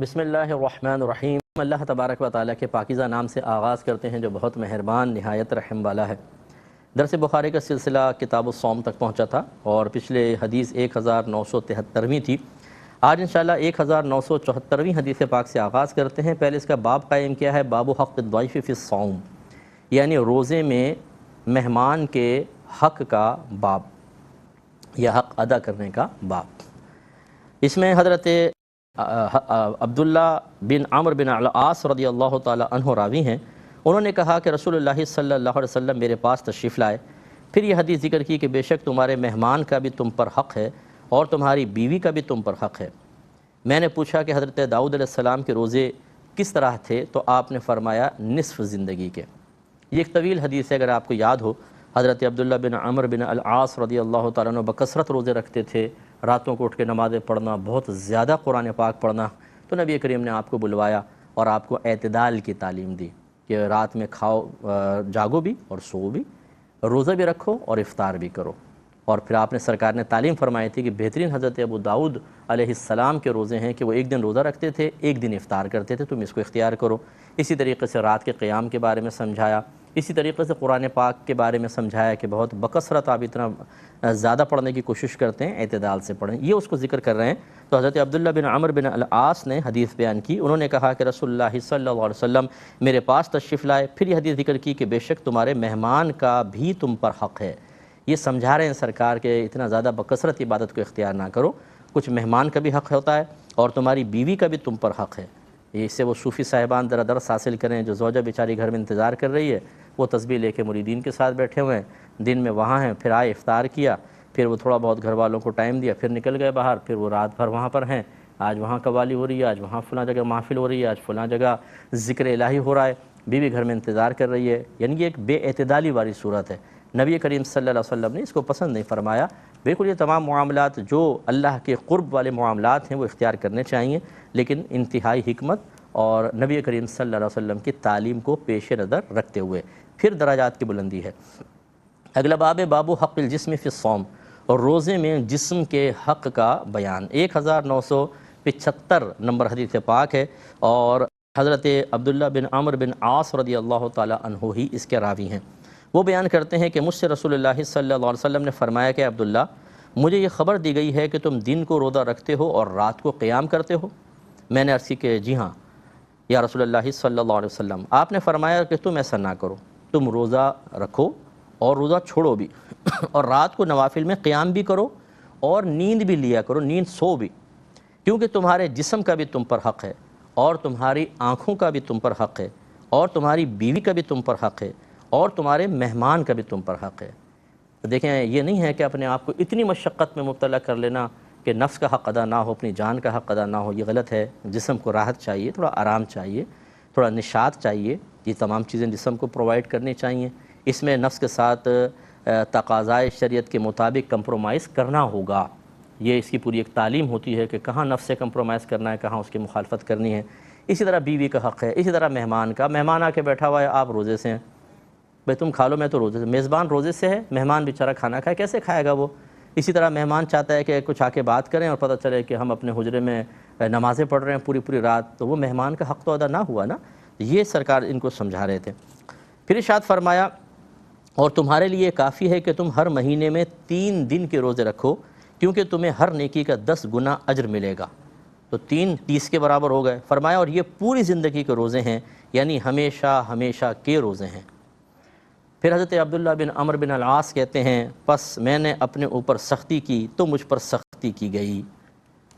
بسم اللہ الرحمن الرحیم۔ اللہ تبارک و تعالیٰ کے پاکیزہ نام سے آغاز کرتے ہیں جو بہت مہربان نہایت رحم والا ہے۔ درس بخاری کا سلسلہ کتاب الصوم تک پہنچا تھا اور پچھلے حدیث 1973ویں تھی۔ آج انشاءاللہ 1974ویں حدیث پاک سے آغاز کرتے ہیں۔ پہلے اس کا باب قائم کیا ہے، باب حق الضیف فی الصوم، یعنی روزے میں مہمان کے حق کا باب یا حق ادا کرنے کا باب۔ اس میں حضرت عبداللہ بن عمرو بن العاص رضی اللہ تعالی عنہ راوی ہیں۔ انہوں نے کہا کہ رسول اللہ صلی اللہ علیہ وسلم میرے پاس تشریف لائے، پھر یہ حدیث ذکر کی کہ بے شک تمہارے مہمان کا بھی تم پر حق ہے اور تمہاری بیوی کا بھی تم پر حق ہے۔ میں نے پوچھا کہ حضرت داؤد علیہ السلام کے روزے کس طرح تھے، تو آپ نے فرمایا نصف زندگی کے۔ یہ ایک طویل حدیث ہے، اگر آپ کو یاد ہو حضرت عبداللہ بن عمرو بن العاص رضی اللہ تعالیٰ عنہ بکثرت روزے رکھتے تھے، راتوں کو اٹھ کے نمازیں پڑھنا، بہت زیادہ قرآن پاک پڑھنا۔ تو نبی کریم نے آپ کو بلوایا اور آپ کو اعتدال کی تعلیم دی کہ رات میں کھاؤ، جاگو بھی اور سو بھی، روزہ بھی رکھو اور افطار بھی کرو۔ اور پھر آپ نے سرکار نے تعلیم فرمائی تھی کہ بہترین حضرت ابو داؤد علیہ السلام کے روزے ہیں کہ وہ ایک دن روزہ رکھتے تھے، ایک دن افطار کرتے تھے، تم اس کو اختیار کرو۔ اسی طریقے سے رات کے قیام کے بارے میں سمجھایا، اسی طریقے سے قرآن پاک کے بارے میں سمجھایا کہ بہت بکثرت آپ اتنا زیادہ پڑھنے کی کوشش کرتے ہیں، اعتدال سے پڑھیں، یہ اس کو ذکر کر رہے ہیں۔ تو حضرت عبداللہ بن عمرو بن العاص نے حدیث بیان کی، انہوں نے کہا کہ رسول اللہ صلی اللہ علیہ وسلم میرے پاس تشریف لائے، پھر یہ حدیث ذکر کی کہ بے شک تمہارے مہمان کا بھی تم پر حق ہے۔ یہ سمجھا رہے ہیں سرکار کہ اتنا زیادہ بکثرت عبادت کو اختیار نہ کرو، کچھ مہمان کا بھی حق ہوتا ہے اور تمہاری بیوی کا بھی تم پر حق ہے۔ اس سے وہ صوفی صاحبان ذرا درس حاصل کریں، جو زوجہ بیچاری گھر میں انتظار کر رہی ہے، وہ تسبیح لے کے مریدین کے ساتھ بیٹھے ہوئے ہیں، دن میں وہاں ہیں، پھر آئے افطار کیا، پھر وہ تھوڑا بہت گھر والوں کو ٹائم دیا، پھر نکل گئے باہر، پھر وہ رات بھر وہاں پر ہیں، آج وہاں قوالی ہو رہی ہے، آج وہاں فلاں جگہ محفل ہو رہی ہے، آج فلاں جگہ ذکر الہی ہو رہا ہے، بیوی گھر میں انتظار کر رہی ہے۔ یعنی یہ ایک بے اعتدالی والی صورت ہے۔ نبی کریم صلی اللہ علیہ وسلم نے اس کو پسند نہیں فرمایا۔ بالکل یہ تمام معاملات جو اللہ کے قرب والے معاملات ہیں وہ اختیار کرنے چاہیے، لیکن انتہائی حکمت اور نبی کریم صلی اللہ علیہ وسلم کی تعلیم کو پیش نظر رکھتے ہوئے۔ پھر درجات کی بلندی ہے۔ اگلا باب ہے باب حق الجسم فی الصوم، اور روزے میں جسم کے حق کا بیان۔ 1975 نمبر حدیث پاک ہے اور حضرت عبداللہ بن عمرو بن عاص رضی اللہ تعالی عنہ ہی اس کے راوی ہیں۔ وہ بیان کرتے ہیں کہ مجھ سے رسول اللہ صلی اللہ علیہ وسلم نے فرمایا کہ عبداللہ، مجھے یہ خبر دی گئی ہے کہ تم دن کو روزہ رکھتے ہو اور رات کو قیام کرتے ہو۔ میں نے عرض کی کہ جی ہاں یا رسول اللہ صلی اللہ علیہ وسلم۔ آپ نے فرمایا کہ تم ایسا نہ کرو، تم روزہ رکھو اور روزہ چھوڑو بھی، اور رات کو نوافل میں قیام بھی کرو اور نیند بھی لیا کرو، نیند سو بھی، کیونکہ تمہارے جسم کا بھی تم پر حق ہے اور تمہاری آنکھوں کا بھی تم پر حق ہے اور تمہاری بیوی کا بھی تم پر حق ہے اور تمہارے مہمان کا بھی تم پر حق ہے۔ تو دیکھیں، یہ نہیں ہے کہ اپنے آپ کو اتنی مشقت میں مبتلا کر لینا کہ نفس کا حق ادا نہ ہو، اپنی جان کا حق ادا نہ ہو، یہ غلط ہے۔ جسم کو راحت چاہیے، تھوڑا آرام چاہیے، تھوڑا نشاط چاہیے، یہ تمام چیزیں جسم کو پرووائڈ کرنی چاہیے۔ اس میں نفس کے ساتھ تقاضائے شریعت کے مطابق کمپرومائز کرنا ہوگا۔ یہ اس کی پوری ایک تعلیم ہوتی ہے کہ کہاں نفس سے کمپرومائز کرنا ہے، کہاں اس کی مخالفت کرنی ہے۔ اسی طرح بیوی کا حق ہے، اسی طرح مہمان کا۔ مہمان آ کے بیٹھا ہوا ہے، آپ روزے سے ہیں، بھئی تم کھا لو، میں تو روزے سے۔ میزبان روزے سے ہے، مہمان بیچارہ کھانا کھائے، کیسے کھائے گا وہ؟ اسی طرح مہمان چاہتا ہے کہ کچھ آ کے بات کریں اور پتہ چلے کہ ہم اپنے حجرے میں نمازیں پڑھ رہے ہیں پوری رات، تو وہ مہمان کا حق تو ادا نہ ہوا نا۔ یہ سرکار ان کو سمجھا رہے تھے۔ پھر ارشاد فرمایا، اور تمہارے لیے کافی ہے کہ تم ہر مہینے میں 3 دن کے روزے رکھو، کیونکہ تمہیں ہر نیکی کا 10 گنا اجر ملے گا۔ تو 3 30 کے برابر ہو گئے۔ فرمایا اور یہ پوری زندگی کے روزے ہیں، یعنی ہمیشہ ہمیشہ کے روزے ہیں۔ پھر حضرت عبداللہ بن عمرو بن العاص کہتے ہیں، پس میں نے اپنے اوپر سختی کی تو مجھ پر سختی کی گئی۔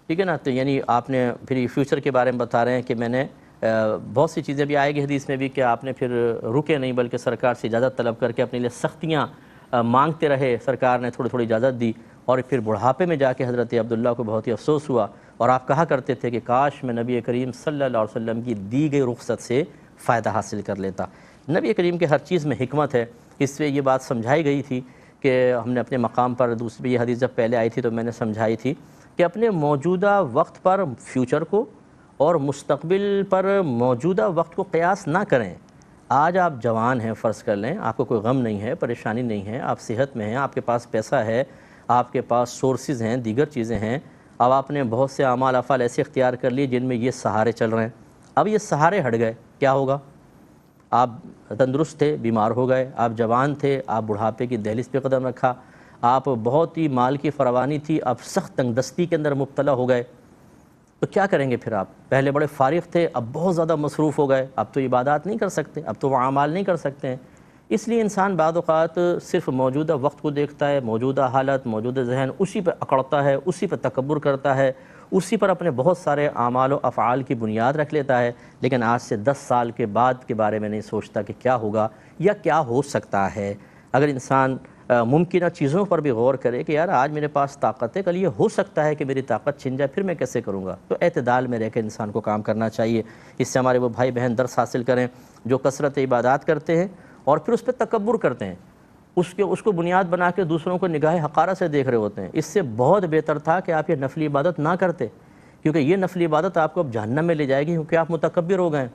ٹھیک ہے نا؟ تو یعنی آپ نے پھر یہ فیوچر کے بارے میں بتا رہے ہیں کہ میں نے بہت سی چیزیں بھی آئے گی حدیث میں بھی کہ آپ نے پھر رکے نہیں، بلکہ سرکار سے اجازت طلب کر کے اپنے لیے سختیاں مانگتے رہے۔ سرکار نے تھوڑی تھوڑی اجازت دی اور پھر بڑھاپے میں جا کے حضرت عبداللہ کو بہت ہی افسوس ہوا، اور آپ کہا کرتے تھے کہ کاش میں نبی کریم صلی اللہ علیہ وسلم کی دی گئی رخصت سے فائدہ حاصل کر لیتا۔ نبی کریم کے ہر چیز میں حکمت ہے، اس سے یہ بات سمجھائی گئی تھی کہ ہم نے اپنے مقام پر دوسری یہ حدیث جب پہلے آئی تھی تو میں نے سمجھائی تھی کہ اپنے موجودہ وقت پر فیوچر کو اور مستقبل پر موجودہ وقت کو قیاس نہ کریں۔ آج آپ جوان ہیں، فرض کر لیں، آپ کو کوئی غم نہیں ہے، پریشانی نہیں ہے، آپ صحت میں ہیں، آپ کے پاس پیسہ ہے، آپ کے پاس سورسز ہیں، دیگر چیزیں ہیں، اب آپ نے بہت سے اعمال افعال ایسے اختیار کر لیے جن میں یہ سہارے چل رہے ہیں، اب یہ سہارے ہٹ گئے، کیا ہوگا؟ آپ تندرست تھے، بیمار ہو گئے، آپ جوان تھے، آپ بڑھاپے کی دہلیز پہ قدم رکھا، آپ بہت ہی مال کی فراوانی تھی، آپ سخت تنگ دستی کے اندر مبتلا ہو گئے، تو کیا کریں گے پھر آپ؟ پہلے بڑے فارغ تھے، اب بہت زیادہ مصروف ہو گئے، اب تو عبادات نہیں کر سکتے، اب تو وہ اعمال نہیں کر سکتے ہیں۔ اس لیے انسان بعض اوقات صرف موجودہ وقت کو دیکھتا ہے، موجودہ حالت، موجودہ ذہن، اسی پہ اکڑتا ہے، اسی پہ تکبر کرتا ہے، اسی پر اپنے بہت سارے اعمال و افعال کی بنیاد رکھ لیتا ہے، لیکن آج سے 10 سال کے بعد کے بارے میں نہیں سوچتا کہ کیا ہوگا یا کیا ہو سکتا ہے۔ اگر انسان ممکنہ چیزوں پر بھی غور کرے کہ یار آج میرے پاس طاقت ہے، کل یہ ہو سکتا ہے کہ میری طاقت چھن جائے، پھر میں کیسے کروں گا؟ تو اعتدال میں رہ کے انسان کو کام کرنا چاہیے۔ اس سے ہمارے وہ بھائی بہن درس حاصل کریں جو کثرت عبادات کرتے ہیں اور پھر اس پہ تکبر کرتے ہیں، اس کو بنیاد بنا کے دوسروں کو نگاہ حقارت سے دیکھ رہے ہوتے ہیں۔ اس سے بہت بہتر تھا کہ آپ یہ نفلی عبادت نہ کرتے، کیونکہ یہ نفلی عبادت آپ کو اب جہنم میں لے جائے گی، کیونکہ آپ متکبر ہو گئے ہیں،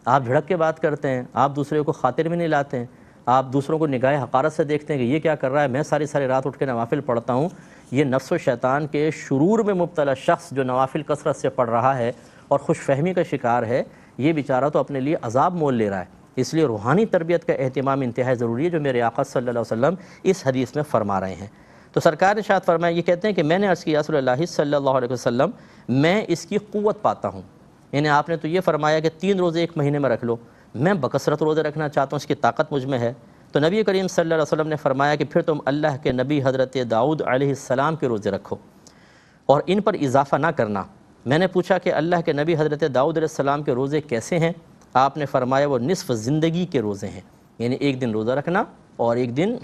آپ جھڑک کے بات کرتے ہیں، آپ دوسرے کو خاطر میں نہیں لاتے ہیں، آپ دوسروں کو نگاہ حقارت سے دیکھتے ہیں کہ یہ کیا کر رہا ہے، میں ساری ساری رات اٹھ کے نوافل پڑھتا ہوں۔ یہ نفس و شیطان کے شرور میں مبتلا شخص جو نوافل کثرت سے پڑھ رہا ہے اور خوش فہمی کا شکار ہے، یہ بیچارہ تو اپنے لیے عذاب مول لے رہا ہے۔ اس لیے روحانی تربیت کا اہتمام انتہائی ضروری ہے، جو میرے آقا صلی اللہ علیہ وسلم اس حدیث میں فرما رہے ہیں۔ تو سرکار نے ارشاد فرمایا، یہ کہتے ہیں کہ میں نے عرض کیا رسول اللہ صلی اللہ علیہ وسلم، میں اس کی قوت پاتا ہوں، یعنی آپ نے تو یہ فرمایا کہ 3 روزے ایک مہینے میں رکھ لو، میں بکثرت روزے رکھنا چاہتا ہوں، اس کی طاقت مجھ میں ہے۔ تو نبی کریم صلی اللہ علیہ وسلم نے فرمایا کہ پھر تم اللہ کے نبی حضرت داؤد علیہ السلام کے روزے رکھو اور ان پر اضافہ نہ کرنا۔ میں نے پوچھا کہ اللہ کے نبی حضرت داؤد علیہ السلام کے روزے کیسے ہیں؟ آپ نے فرمایا وہ نصف زندگی کے روزے ہیں، یعنی ایک دن روزہ رکھنا اور ایک دن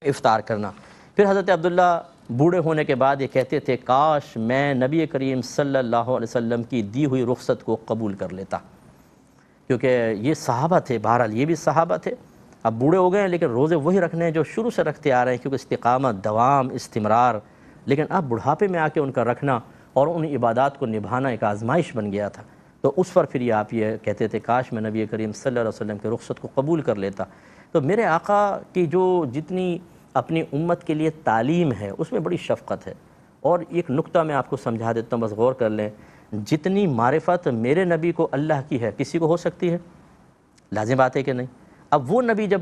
افطار کرنا۔ پھر حضرت عبداللہ بوڑھے ہونے کے بعد یہ کہتے تھے، کاش میں نبی کریم صلی اللہ علیہ وسلم کی دی ہوئی رخصت کو قبول کر لیتا، کیونکہ یہ صحابہ تھے، بہرحال یہ بھی صحابہ تھے، اب بوڑھے ہو گئے ہیں لیکن روزے وہی رکھنے ہیں جو شروع سے رکھتے آ رہے ہیں، کیونکہ استقامت، دوام، استمرار، لیکن اب بڑھاپے میں آ کے ان کا رکھنا اور ان عبادات کو نبھانا ایک آزمائش بن گیا تھا، تو اس پر پھر آپ یہ کہتے تھے، کاش میں نبی کریم صلی اللہ علیہ وسلم کے رخصت کو قبول کر لیتا۔ تو میرے آقا کی جو جتنی اپنی امت کے لیے تعلیم ہے اس میں بڑی شفقت ہے، اور ایک نقطہ میں آپ کو سمجھا دیتا ہوں، بس غور کر لیں، جتنی معرفت میرے نبی کو اللہ کی ہے کسی کو ہو سکتی ہے؟ لازم بات ہے کہ نہیں؟ اب وہ نبی جب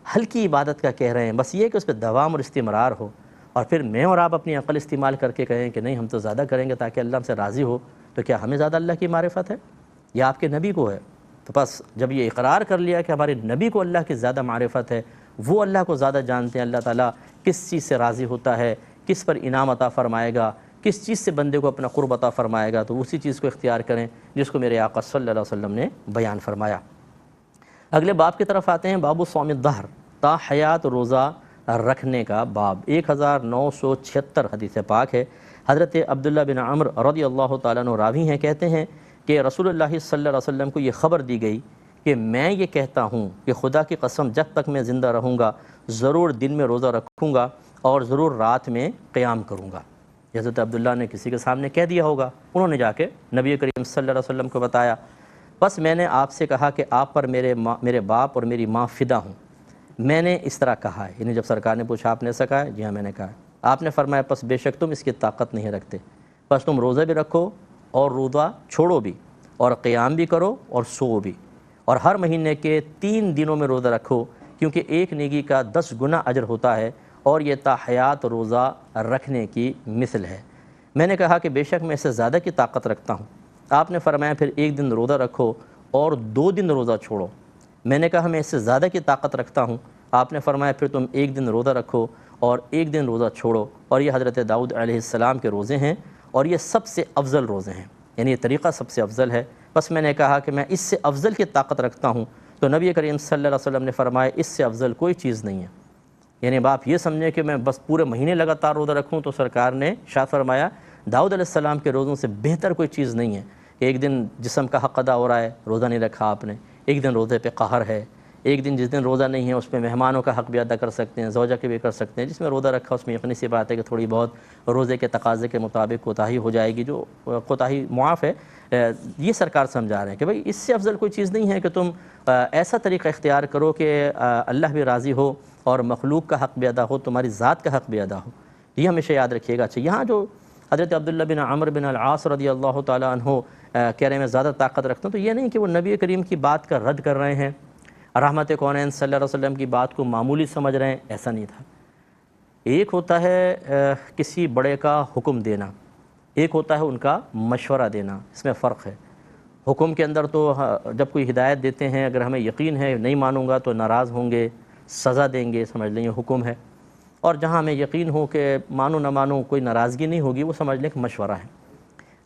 ہلکی عبادت کا کہہ رہے ہیں، بس یہ کہ اس پہ دوام اور استمرار ہو، اور پھر میں اور آپ اپنی عقل استعمال کر کے کہیں کہ نہیں ہم تو زیادہ کریں گے تاکہ اللہ ہم سے راضی ہو، تو کیا ہمیں زیادہ اللہ کی معرفت ہے یا آپ کے نبی کو ہے؟ تو بس جب یہ اقرار کر لیا کہ ہمارے نبی کو اللہ کی زیادہ معرفت ہے، وہ اللہ کو زیادہ جانتے ہیں، اللہ تعالیٰ کس چیز سے راضی ہوتا ہے، کس پر انعام عطا فرمائے گا، کس چیز سے بندے کو اپنا قرب عطا فرمائے گا، تو اسی چیز کو اختیار کریں جس کو میرے آقا صلی اللہ علیہ وسلم نے بیان فرمایا۔ اگلے باب کی طرف آتے ہیں، باب صوم الدہر، تا حیات روزہ رکھنے کا باب۔ 1976 حدیث پاک ہے، حضرت عبداللہ بن عمر رضی اللہ تعالیٰ عنہ راوی ہیں، کہتے ہیں کہ رسول اللہ صلی اللہ علیہ وسلم کو یہ خبر دی گئی کہ میں یہ کہتا ہوں کہ خدا کی قسم جب تک میں زندہ رہوں گا ضرور دن میں روزہ رکھوں گا اور ضرور رات میں قیام کروں گا۔ حضرت عبداللہ نے کسی کے سامنے کہہ دیا ہوگا، انہوں نے جا کے نبی کریم صلی اللہ علیہ وسلم کو بتایا، بس میں نے آپ سے کہا کہ آپ پر میرے باپ اور میری ماں فدا ہوں، میں نے اس طرح کہا ہے، یعنی جب سرکار نے پوچھا آپ نے ایسا کہا ہے؟ جی ہاں میں نے کہا ہے۔ آپ نے فرمایا پس بے شک تم اس کی طاقت نہیں رکھتے، پس تم روزہ بھی رکھو اور روزہ چھوڑو بھی، اور قیام بھی کرو اور سو بھی، اور ہر مہینے کے 3 دنوں میں روزہ رکھو، کیونکہ ایک نیکی کا 10 گنا اجر ہوتا ہے، اور یہ تا حیات روزہ رکھنے کی مثل ہے۔ میں نے کہا کہ بے شک میں اس سے زیادہ کی طاقت رکھتا ہوں۔ آپ نے فرمایا پھر 1 دن روزہ رکھو اور 2 دن روزہ چھوڑو۔ میں نے کہا میں اس سے زیادہ کی طاقت رکھتا ہوں۔ آپ نے فرمایا پھر تم 1 دن روزہ رکھو اور 1 دن روزہ چھوڑو، اور یہ حضرت داؤد علیہ السلام کے روزے ہیں، اور یہ سب سے افضل روزے ہیں، یعنی یہ طریقہ سب سے افضل ہے۔ بس میں نے کہا کہ میں اس سے افضل کی طاقت رکھتا ہوں، تو نبی کریم صلی اللہ علیہ وسلم نے فرمایا اس سے افضل کوئی چیز نہیں ہے، یعنی اب آپ یہ سمجھیں کہ میں بس پورے مہینے لگاتار روزہ رکھوں، تو سرکار نے ارشاد فرمایا داؤد علیہ السلام کے روزوں سے بہتر کوئی چیز نہیں ہے کہ ایک دن جسم کا حق ادا ہو رہا ہے، روزہ نہیں رکھا آپ نے، ایک دن روزے پہ قہر ہے، ایک دن جس دن روزہ نہیں ہے اس پہ مہمانوں کا حق بھی ادا کر سکتے ہیں، زوجہ کے بھی کر سکتے ہیں، جس میں روزہ رکھا اس میں یقینی سی بات ہے کہ تھوڑی بہت روزے کے تقاضے کے مطابق کوتاہی ہو جائے گی، جو کوتاہی معاف ہے۔ یہ سرکار سمجھا رہے ہیں کہ بھئی اس سے افضل کوئی چیز نہیں ہے کہ تم ایسا طریقہ اختیار کرو کہ اللہ بھی راضی ہو اور مخلوق کا حق بھی ادا ہو، تمہاری ذات کا حق بھی ادا ہو۔ یہ ہمیشہ یاد رکھیے گا۔ اچھا، یہاں جو حضرت عبداللہ بن عمر بن العاص رضی اللہ تعالیٰ عنہ کہہ رہے ہیں میں زیادہ طاقت رکھتا ہوں، تو یہ نہیں کہ وہ نبی کریم کی بات کا رد کر رہے ہیں، رحمت کونین صلی اللہ علیہ وسلم کی بات کو معمولی سمجھ رہے ہیں، ایسا نہیں تھا۔ ایک ہوتا ہے کسی بڑے کا حکم دینا، ایک ہوتا ہے ان کا مشورہ دینا، اس میں فرق ہے۔ حکم کے اندر تو جب کوئی ہدایت دیتے ہیں، اگر ہمیں یقین ہے نہیں مانوں گا تو ناراض ہوں گے، سزا دیں گے، سمجھ لیں یہ حکم ہے، اور جہاں ہمیں یقین ہو کہ مانو نہ مانو کوئی ناراضگی نہیں ہوگی، وہ سمجھ لیں کہ مشورہ ہے۔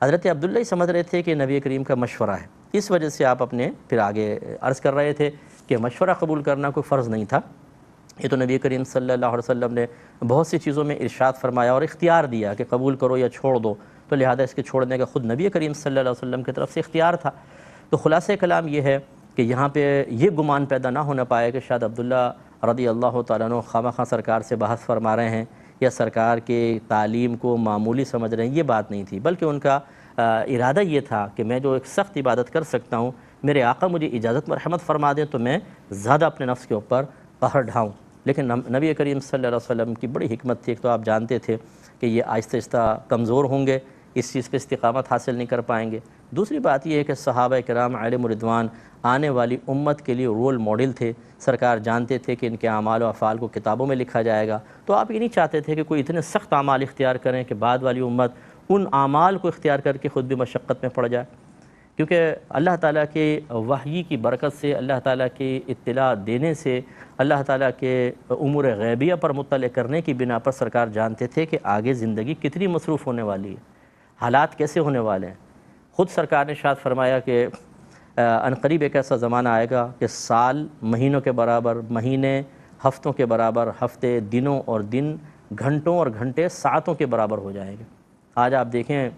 حضرت عبداللہ ہی سمجھ رہے تھے کہ نبی کریم کا مشورہ ہے، اس وجہ سے آپ اپنے پھر آگے عرض کر رہے تھے کہ مشورہ قبول کرنا کوئی فرض نہیں تھا، یہ تو نبی کریم صلی اللہ علیہ وسلم نے بہت سی چیزوں میں ارشاد فرمایا اور اختیار دیا کہ قبول کرو یا چھوڑ دو، تو لہذا اس کے چھوڑنے کا خود نبی کریم صلی اللہ علیہ وسلم کی طرف سے اختیار تھا۔ تو خلاصہ کلام یہ ہے کہ یہاں پہ یہ گمان پیدا نہ ہونا پائے کہ شاید عبداللہ رضی اللہ تعالیٰ عنہ خواہ سرکار سے بحث فرما رہے ہیں یا سرکار کے تعلیم کو معمولی سمجھ رہے ہیں، یہ بات نہیں تھی، بلکہ ان کا ارادہ یہ تھا کہ میں جو ایک سخت عبادت کر سکتا ہوں، میرے آقا مجھے اجازت مرحمت فرما دیں تو میں زیادہ اپنے نفس کے اوپر قہر ڈھاؤں۔ لیکن نبی کریم صلی اللہ علیہ وسلم کی بڑی حکمت تھی، ایک تو آپ جانتے تھے کہ یہ آہستہ آہستہ کمزور ہوں گے، اس چیز پہ استقامت حاصل نہیں کر پائیں گے۔ دوسری بات یہ ہے کہ صحابہ کرام علیہم رضوان آنے والی امت کے لیے رول ماڈل تھے، سرکار جانتے تھے کہ ان کے اعمال و افعال کو کتابوں میں لکھا جائے گا، تو آپ یہ نہیں چاہتے تھے کہ کوئی اتنے سخت اعمال اختیار کریں کہ بعد والی امت ان اعمال کو اختیار کر کے خود بھی مشقت میں پڑ جائے، کیونکہ اللہ تعالیٰ کے وحی کی برکت سے، اللہ تعالیٰ کی اطلاع دینے سے، اللہ تعالیٰ کے امور غیبیہ پر مطلع کرنے کی بنا پر سرکار جانتے تھے کہ آگے زندگی کتنی مصروف ہونے والی ہے، حالات کیسے ہونے والے ہیں۔ خود سرکار نے ارشاد فرمایا کہ عنقریب ایک ایسا زمانہ آئے گا کہ سال مہینوں کے برابر، مہینے ہفتوں کے برابر، ہفتے دنوں اور دن گھنٹوں اور گھنٹے ساعتوں کے برابر ہو جائیں گے۔ آج آپ دیکھیں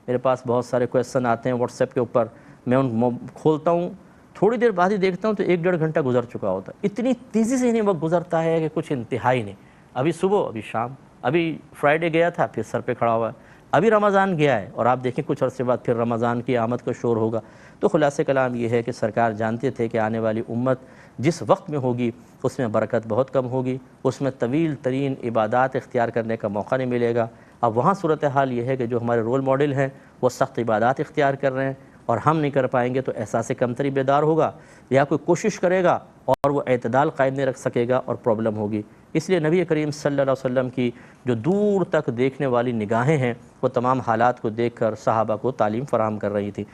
میرے پاس بہت سارے کویسچن آتے ہیں واٹس ایپ کے اوپر، میں ان کھولتا ہوں، تھوڑی دیر بعد ہی دیکھتا ہوں تو 1-1.5 گھنٹہ گزر چکا ہوتا ہے، اتنی تیزی سے انہیں وقت گزرتا ہے کہ کچھ انتہائی نہیں۔ ابھی صبح، ابھی شام، ابھی فرائیڈے گیا تھا پھر سر پہ کھڑا ہوا ہے، ابھی رمضان گیا ہے اور آپ دیکھیں کچھ عرصے بعد پھر رمضان کی آمد کا شور ہوگا۔ تو خلاصہ کلام یہ ہے کہ سرکار جانتے تھے کہ آنے والی امت جس وقت میں ہوگی اس میں برکت بہت کم ہوگی، اس میں طویل ترین عبادات اختیار کرنے کا موقع نہیں ملے گا۔ اب وہاں صورتحال یہ ہے کہ جو ہمارے رول ماڈل ہیں وہ سخت عبادات اختیار کر رہے ہیں اور ہم نہیں کر پائیں گے، تو احساس کمتری بیدار ہوگا، یا کوئی کوشش کرے گا اور وہ اعتدال قائم نہیں رکھ سکے گا اور پرابلم ہوگی۔ اس لیے نبی کریم صلی اللہ علیہ وسلم کی جو دور تک دیکھنے والی نگاہیں ہیں وہ تمام حالات کو دیکھ کر صحابہ کو تعلیم فراہم کر رہی تھی۔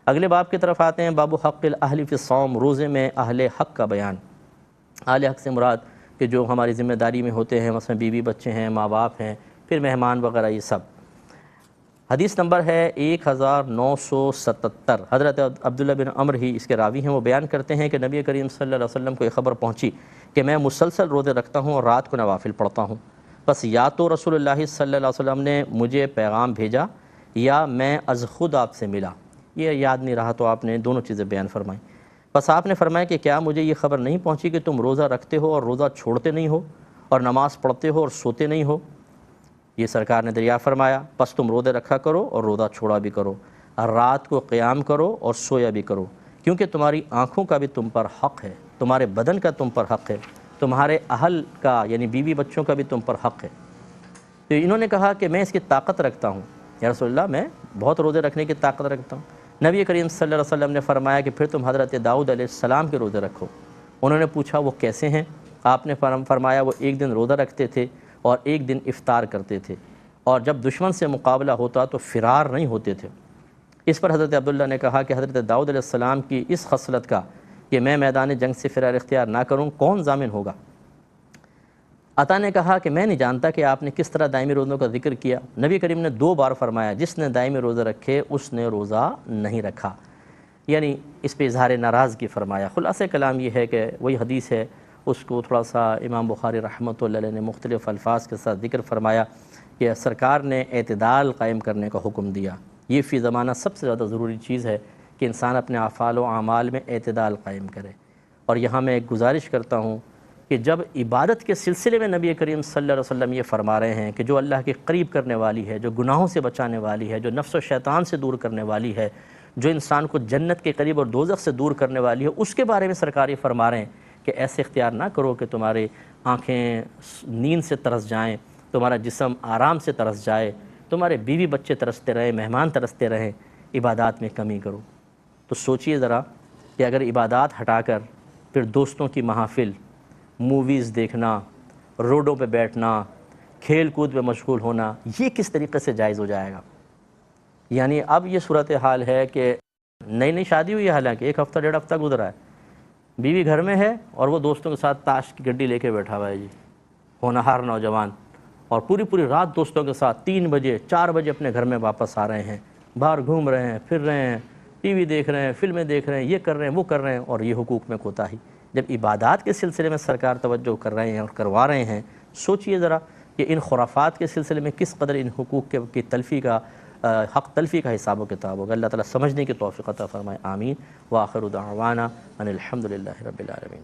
اگلے باب کی طرف آتے ہیں، باب حق الاہل فی الصوم، روزے میں اہل حق کا بیان۔ اہل حق سے مراد کہ جو ہماری ذمہ داری میں ہوتے ہیں، مثلا بیوی بچے ہیں، ماں باپ ہیں، پھر مہمان وغیرہ، یہ سب۔ حدیث نمبر ہے 1977۔ حضرت عبداللہ بن عمر ہی اس کے راوی ہیں، وہ بیان کرتے ہیں کہ نبی کریم صلی اللہ علیہ وسلم کو یہ خبر پہنچی کہ میں مسلسل روزے رکھتا ہوں اور رات کو نوافل پڑھتا ہوں، بس یا تو رسول اللہ صلی اللہ علیہ وسلم نے مجھے پیغام بھیجا یا میں از خود آپ سے ملا۔ یہ یاد نہیں رہا تو آپ نے دونوں چیزیں بیان فرمائیں۔ بس آپ نے فرمایا کہ کیا مجھے یہ خبر نہیں پہنچی کہ تم روزہ رکھتے ہو اور روزہ چھوڑتے نہیں ہو اور نماز پڑھتے ہو اور سوتے نہیں ہو؟ یہ سرکار نے دریافت فرمایا، پس تم روزے رکھا کرو اور روزہ چھوڑا بھی کرو، رات کو قیام کرو اور سویا بھی کرو، کیونکہ تمہاری آنکھوں کا بھی تم پر حق ہے، تمہارے بدن کا تم پر حق ہے، تمہارے اہل کا یعنی بیوی بچوں کا بھی تم پر حق ہے۔ تو انہوں نے کہا کہ میں اس کی طاقت رکھتا ہوں یا رسول اللہ، میں بہت روزے رکھنے کی طاقت رکھتا ہوں۔ نبی کریم صلی اللہ علیہ وسلم نے فرمایا کہ پھر تم حضرت داؤد علیہ السلام کے روزے رکھو۔ انہوں نے پوچھا وہ کیسے ہیں؟ آپ نے فرمایا وہ ایک دن روزہ رکھتے تھے اور ایک دن افطار کرتے تھے، اور جب دشمن سے مقابلہ ہوتا تو فرار نہیں ہوتے تھے۔ اس پر حضرت عبداللہ نے کہا کہ حضرت داؤد علیہ السلام کی اس خصلت کا کہ میں میدان جنگ سے فرار اختیار نہ کروں کون ضامن ہوگا؟ عطا نے کہا کہ میں نہیں جانتا کہ آپ نے کس طرح دائمی روزوں کا ذکر کیا۔ نبی کریم نے 2 بار فرمایا جس نے دائمی روزہ رکھے اس نے روزہ نہیں رکھا، یعنی اس پہ اظہار ناراضگی فرمایا۔ خلاصہ کلام یہ ہے کہ وہی حدیث ہے، اس کو تھوڑا سا امام بخاری رحمۃ اللہ علیہ نے مختلف الفاظ کے ساتھ ذکر فرمایا کہ سرکار نے اعتدال قائم کرنے کا حکم دیا۔ یہ فی زمانہ سب سے زیادہ ضروری چیز ہے کہ انسان اپنے افعال و اعمال میں اعتدال قائم کرے۔ اور یہاں میں ایک گزارش کرتا ہوں کہ جب عبادت کے سلسلے میں نبی کریم صلی اللہ علیہ وسلم یہ فرما رہے ہیں کہ جو اللہ کے قریب کرنے والی ہے، جو گناہوں سے بچانے والی ہے، جو نفس و شیطان سے دور کرنے والی ہے، جو انسان کو جنت کے قریب اور دوزخ سے دور کرنے والی ہے، اس کے بارے میں سرکار یہ فرما رہے ہیں کہ ایسے اختیار نہ کرو کہ تمہاری آنکھیں نیند سے ترس جائیں، تمہارا جسم آرام سے ترس جائے، تمہارے بیوی بچے ترستے رہیں، مہمان ترستے رہیں، عبادات میں کمی کرو۔ تو سوچئے ذرا کہ اگر عبادات ہٹا کر پھر دوستوں کی محافل، موویز دیکھنا، روڈوں پہ بیٹھنا، کھیل کود میں مشغول ہونا، یہ کس طریقے سے جائز ہو جائے گا؟ یعنی اب یہ صورتحال ہے کہ نئی شادی ہوئی ہے، حالانکہ 1 ہفتہ 1.5 ہفتہ گزرا ہے، بیوی گھر میں ہے اور وہ دوستوں کے ساتھ تاش کی گڈی لے کے بیٹھا ہوا ہے جی، ہونہار نوجوان، اور پوری رات دوستوں کے ساتھ 3 بجے 4 بجے اپنے گھر میں واپس آ رہے ہیں، باہر گھوم رہے ہیں، پھر رہے ہیں، ٹی وی دیکھ رہے ہیں، فلمیں دیکھ رہے ہیں، یہ کر رہے ہیں، وہ کر رہے ہیں، اور یہ حقوق میں کوتاہی۔ جب عبادات کے سلسلے میں سرکار توجہ کر رہے ہیں اور کروا رہے ہیں، سوچئے ذرا کہ ان خرافات کے سلسلے میں کس قدر ان حقوق کی تلفی کا حق تلفی کا حساب و کتاب ہوگا۔ اللہ تعالیٰ سمجھنے کی توفیق عطا فرمائے، آمین۔ وآخر دعوانا ان الحمد للہ رب العالمین۔